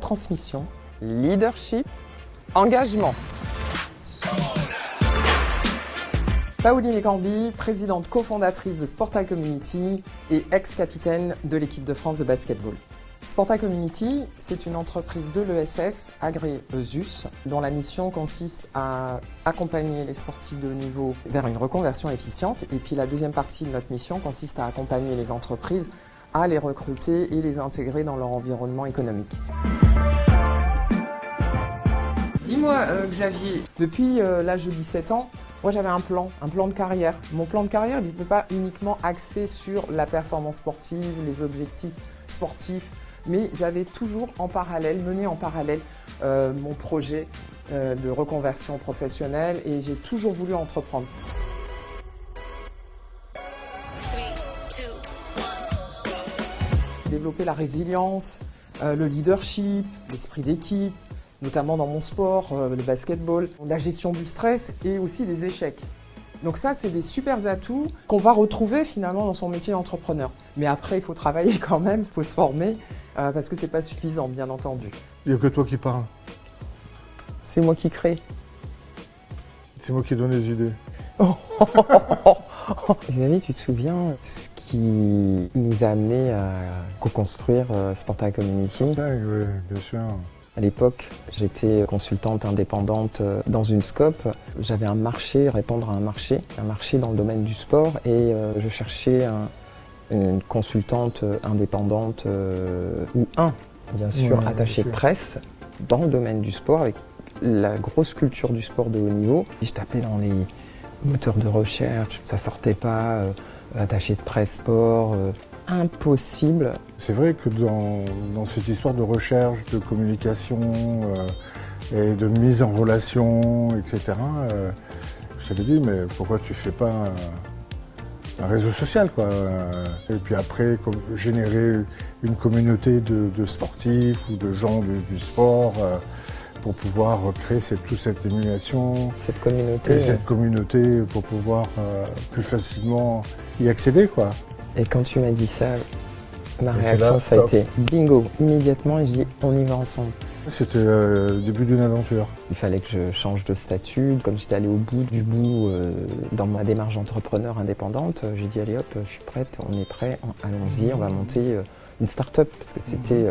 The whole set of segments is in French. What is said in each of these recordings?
transmission, leadership, engagement. Pauline Cambi, présidente cofondatrice de Sporta Community et ex-capitaine de l'équipe de France de basketball. Sporta Community, c'est une entreprise de l'ESS agréée ESUS, dont la mission consiste à accompagner les sportifs de haut niveau vers une reconversion efficiente. Et puis la deuxième partie de notre mission consiste à accompagner les entreprises à les recruter et les intégrer dans leur environnement économique. Dis-moi, Xavier, depuis l'âge de 17 ans, moi j'avais un plan de carrière. Mon plan de carrière n'était pas uniquement axé sur la performance sportive, les objectifs sportifs, mais j'avais toujours mené en parallèle mon projet de reconversion professionnelle et j'ai toujours voulu entreprendre. Développer la résilience, le leadership, l'esprit d'équipe, notamment dans mon sport, le basketball, la gestion du stress et aussi des échecs. Donc ça, c'est des super atouts qu'on va retrouver finalement dans son métier d'entrepreneur. Mais après, il faut travailler quand même, il faut se former, parce que c'est pas suffisant, bien entendu. Il n'y a que toi qui parles. C'est moi qui crée. C'est moi qui donne les idées. Xavier, tu te souviens ce qui nous a amené à co-construire Sporta Community? Oui, bien sûr. À l'époque, j'étais consultante indépendante dans une scope. J'avais un marché, répondre à un marché dans le domaine du sport et je cherchais une consultante indépendante ou bien sûr, attaché de presse dans le domaine du sport avec la grosse culture du sport de haut niveau. Et je tapais dans les moteurs de recherche, ça sortait pas, attaché de presse sport. Impossible. C'est vrai que dans cette histoire de recherche, de communication et de mise en relation, etc., je t'avais dit, mais pourquoi tu fais pas un réseau social, quoi. Et puis après, générer une communauté de sportifs ou de gens du sport pour pouvoir créer toute cette émulation. Cette communauté. Et cette communauté pour pouvoir plus facilement y accéder, quoi. Et quand tu m'as dit ça, ma réaction, ça a été bingo, immédiatement, et je dis on y va ensemble. C'était le début d'une aventure. Il fallait que je change de statut. Comme j'étais allé au bout dans ma démarche d'entrepreneur indépendante, j'ai dit allez hop, je suis prête, on est prêt, allons-y, on va monter une start-up, parce que c'était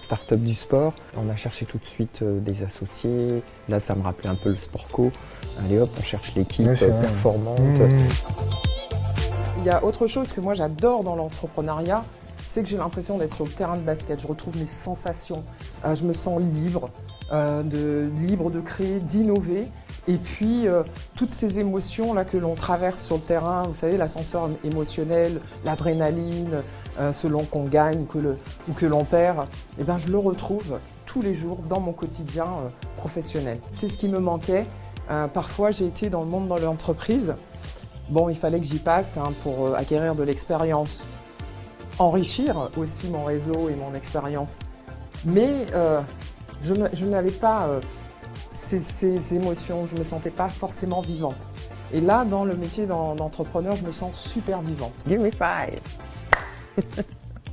start-up du sport. On a cherché tout de suite des associés. Là, ça me rappelait un peu le sport co. Allez hop, on cherche l'équipe performante. Il y a autre chose que moi j'adore dans l'entrepreneuriat, c'est que j'ai l'impression d'être sur le terrain de basket. Je retrouve mes sensations, je me sens libre de créer, d'innover. Et puis toutes ces émotions là que l'on traverse sur le terrain, vous savez, l'ascenseur émotionnel, l'adrénaline, selon qu'on gagne ou que l'on perd, eh ben, je le retrouve tous les jours dans mon quotidien professionnel. C'est ce qui me manquait. Parfois j'ai été dans le monde de l'entreprise. Bon, il fallait que j'y passe pour acquérir de l'expérience, enrichir aussi mon réseau et mon expérience. Mais je n'avais pas ces émotions, je ne me sentais pas forcément vivante. Et là, dans le métier d'entrepreneur, je me sens super vivante. Give me five.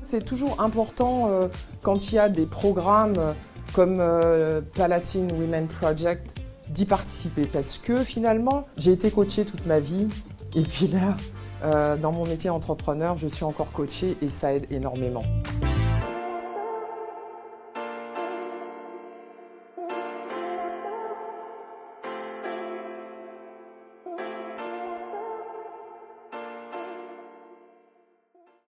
C'est toujours important quand il y a des programmes comme Palatine Women Project d'y participer parce que finalement, j'ai été coachée toute ma vie. Et puis là, dans mon métier entrepreneur, je suis encore coachée et ça aide énormément.